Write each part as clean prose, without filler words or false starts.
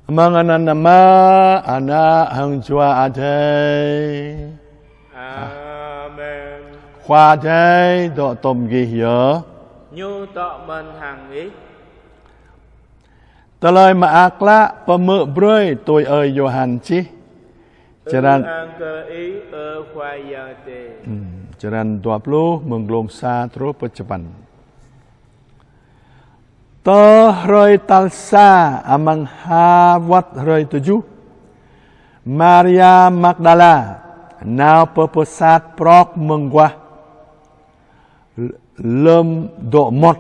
Mang ananama ana hang chua a thê. Amen. Khoa thê độ tôm ghi nhớ. Nhu tọ mình hàng ý. Tờ lời mà ác lạ bà mỡ brơi tôi ơi Johan chi. Charan Ang cơ ý ở khoai giờ tê. Charan 20 menglongsa terus percepan. Tờ rơi talsa amang hawat rơi tujuh. Maria Magdala nào perpesat prok menggwah. Lem độ một.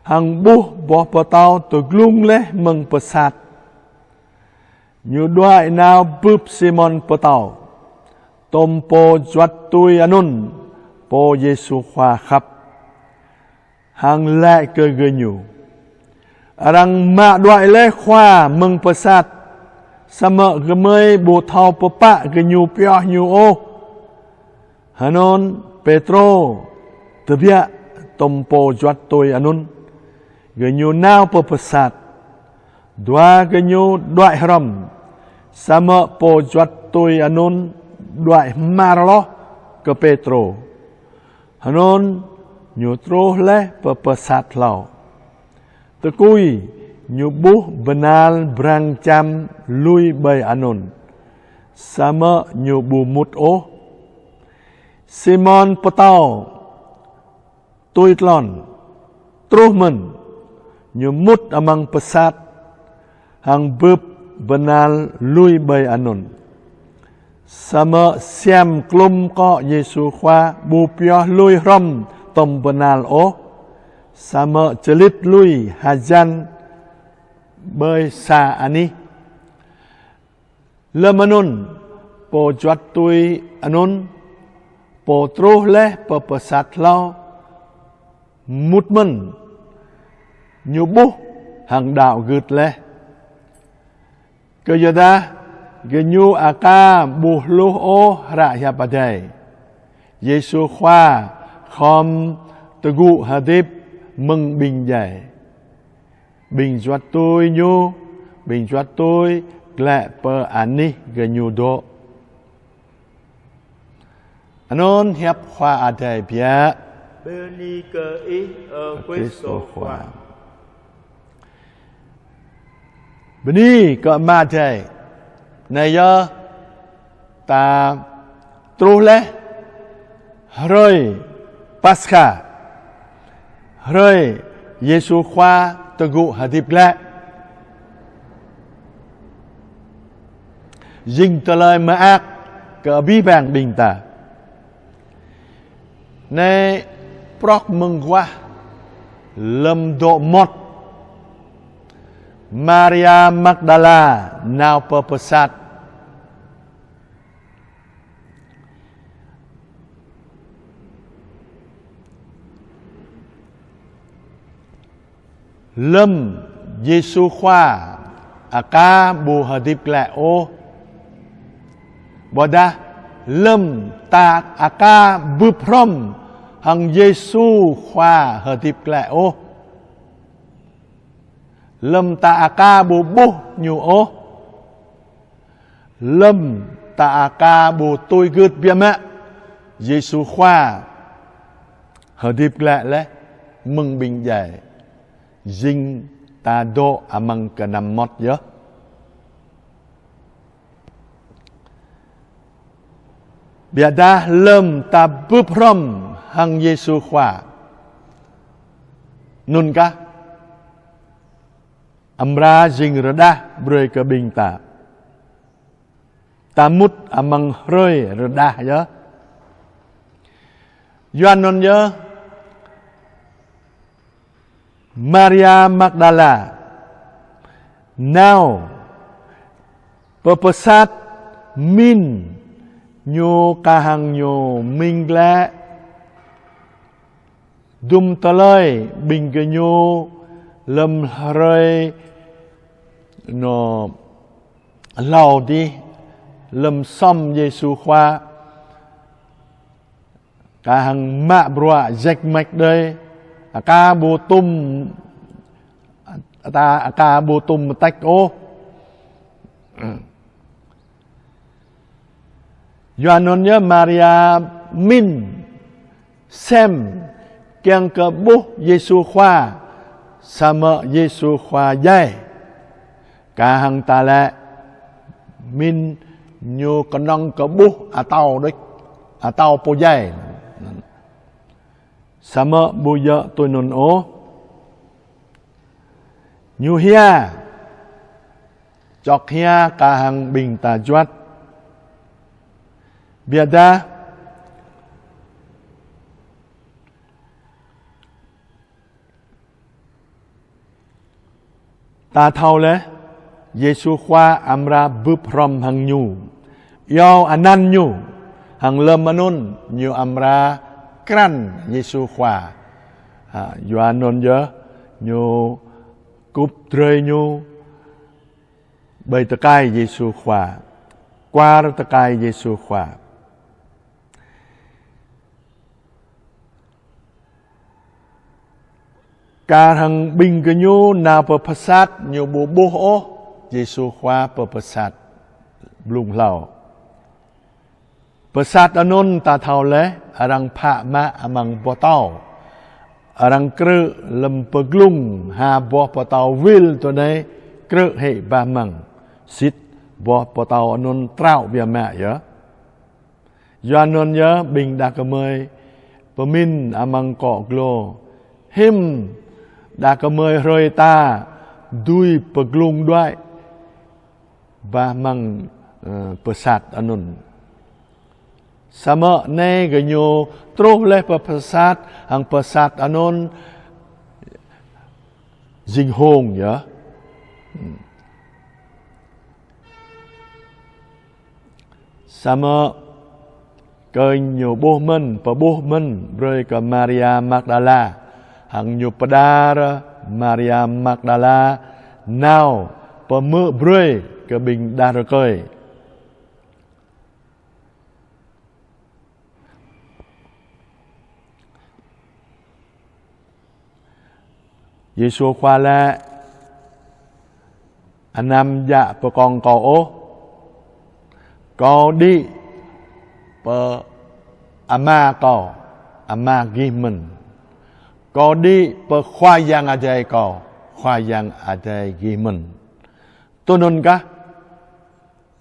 Hang buh boh patau tu glung leh meng pesat. Nyu duai nào búp Simon patau. Tom po juat tui anun. Po Yesu khoa khắp. Hang lại cơ gơ nyu. Arang ma duai leh khoa meng pesat. Sama gemei bu thau pepak gơ nyu piah nyu o. Hanon Petro. Tebiak tompo juat tui anun. Genyu nao perpesat. Dua genyu duai haram. Sama po juat tui anun duai marloh ke Petro. Hanon nyu troh leh perpesat lau. Tekui nyu buh benal brang cam lui bay anun. Sama nyu bu mut o. Simon petau. Tui tlon. Truh men. Nyumut amang pesat. Hang beb benal lui bay anun. Sama siam klum ko Yesu khoa. Bu pioh lui rom tom benal o. Sama celit lui hajan. Bay sa ani. Lem anun. Po juat tui anun. Po truh leh perpesat lau. Mút mình nhu bút hàng đạo gượt leh. Cơ giờ ta gờ nhu a ca bù lu ô ra hiệp bà đầy. Giê-xu khoa khom tư gu hà tiếp mừng bình dạy. Bình doát tôi nhu. Bình doát tôi lẹ bờ án ni gờ nhu độ. Anon hiệp khoa à đầy bia. Beni cơ ý ở Christo khoa. Beni cơ ma thầy. Này giờ ta tru leh. Rồi Pascha. Rồi Giê-xu khoa tư gu hà điệp lẹ. Dinh tờ lời mà ác. Cơ bí bàng bình ta. Này prok mừng quá. Lâm độ một. Maria Magdala nào perpesat. Lâm Giê-xu khoa aka bu hadip lẹ ô. Boda lâm ta aka bu prom. Hằng Giê-xu khoa hadip lẹ ô. Lâm ta aka bu bu nhu ô. Lâm ta aka bu tôi gượt bia mẹ. Giê-xu khoa hadip lẹ lẹ. Mừng bình dạy. Dinh ta độ amang ke nam mot ya. Biada lem ta buprom hang Yesu khoa. Nun ka. Amra jing reda broi ke bing ta. Tamut amang roi reda ya. Yuan non ya. Maria Magdala now perpesat min nyo kahang nyo minh lẽ dum talai bình ke nyo lâm rơi no lao đi lâm som Giê-xu khoa kahang ma broa jack mạch đây aka bo tum ta aka bo tum tách ô Yohanon nhớ Maria min xem kiang ke buh Yesu khoa sama Yesu khoa dai kahang tale min nyu kenong ke buh atau po dai sama buya tunun o nyu hia chok hia kahang bing ta juat biada ta thau le Yesu khoa amra bup rom hang nyu yo anan nyu hang lem manun nyu amra kran Yesu khoa Yohanon je nyu cúp trơi nyu bay takai Yesu khoa qua takai Yesu khoa Cả hằng bình cái nhu nào bờ phật sát nhiều bố bố ô Giêsu khoa bờ phật sát lùng lầu phật sát anon ta thao lẽ arang pha ma amang bò tàu arang krư lâm bờ lùng hà bò tàu vilตัวnày krư hệ ba măng xít bò tàu anon trao bia mẹ nhớ Yohanon nhớ bình đa cơ mơi bờ min amang cọ glo him đã có mời rồi ta đuôi bậc lùng đoại và mang bậc sát anun sama ne ganyo trô le bậc sát hàng bậc sát anun dinh hồn nhớ sama coi nhiều bố mình rồi cả Maria Magdala hang nyu padara Maria Magdala nào pemơ broi ke bing dar koi Yesu khoa la anam dạ pe con cò ô cò đi pe ama cò ama gi mình có đi per khoa yang ada có khoa yang ada gimen tonun ka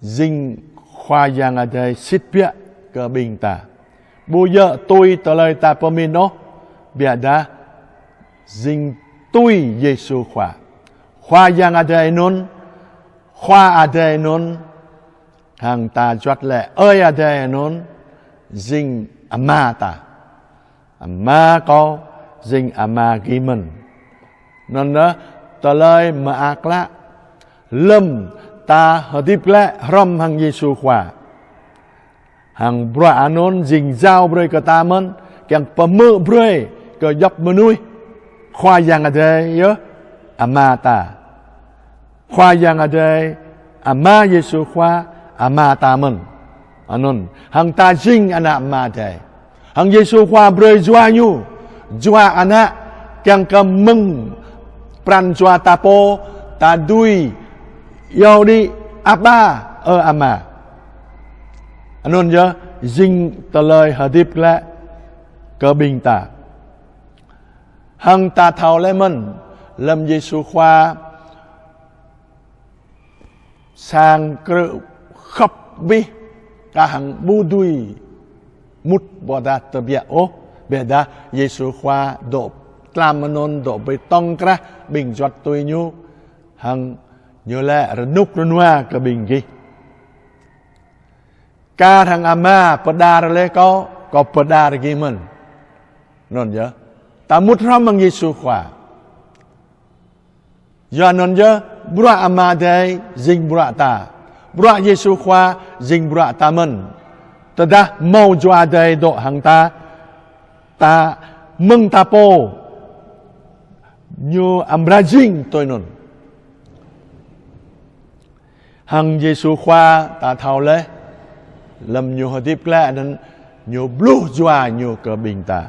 dinh khoa yang ada sit pia ke bing ta bu ye tôi ta lời ta pemin no bia da dinh tôi Yesu khoa yang ada nun khoa ada nun hàng ta chót lệ ơi ada nun dinh ama ta ama có dinh ama gimen nên đó ta lời mà ác lạ lâm ta hợp tiếp lệ rom hàng Giêsu khoa hàng bra anon dinh giao bơi cả ta mân càng pamơ bơi cả dọc mơ nuôi khoa yang ở đây nhớ ama ta khoa yang ở đây ama Giêsu khoa ama ta mân anon hàng ta dinh ana ama đây hàng Giêsu khoa bơi doa nhu jua anak yang kemeng pran jua tapo tadui yodi apa ama anon je jing teloi hadip la ke bing ta hang ta thao lemon lâm Giêsu khoa sang krư khắp bi ka hang bu dui mut boda tabia o beda Yesu khoa độ tlam non độ bê tông kra bình giọt tôi nhu hằng nhớ lẽ núc hoa cái bình gì ca thằng ama pada le có pada gì mình non nhớ ta mút ram bằng Yesu khoa do non nhớ bura ama đây dinh bura ta bura Yesu khoa dinh bura ta mình ta đã mau cho đây độ hàng ta mừng ta po như amrajing tôi nun hằng Giêsu khoa ta thao lẽ lâm nhiều hợp tiếp lẽ nên nhiều blue joa nhiều cờ bình ta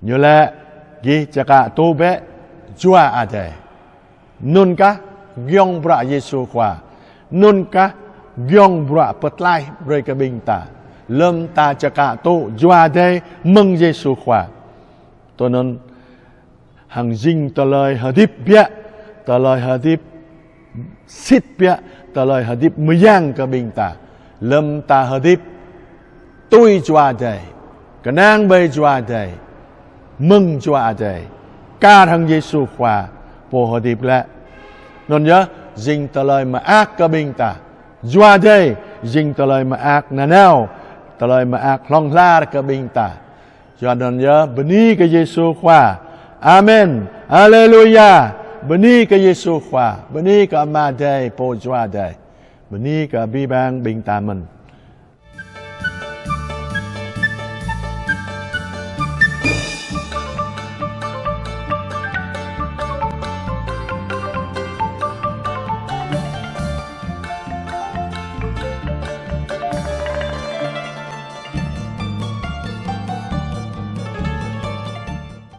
nhiều lẽ ghi chắc cả tô bé joa à đây nun cả gyong bra Giêsu khoa nun ka gyong bra patlai bre ka bing ta lâm ta chaka to jwa de mừng Giêsu khỏa to non hàng dinh ta lời hà dip bia ta lời hà dip sit bia ta lời hà dip myang ka bing ta lâm ta hà dip tôi jwa de ka nang bay jwa de mừng jwa de ca thằng Giêsu khỏa po hà dip la non nhớ dinh ta lời mà ác ka bing ta jwa de dinh ta lời mà ác na nào ta lời mà ác long la ka bing ta cho nên nhớ beni ka Giêsu khỏa amen hallelujah beni ka Giêsu khỏa beni ka ma de po jwa de beni ka bi bang bing ta mình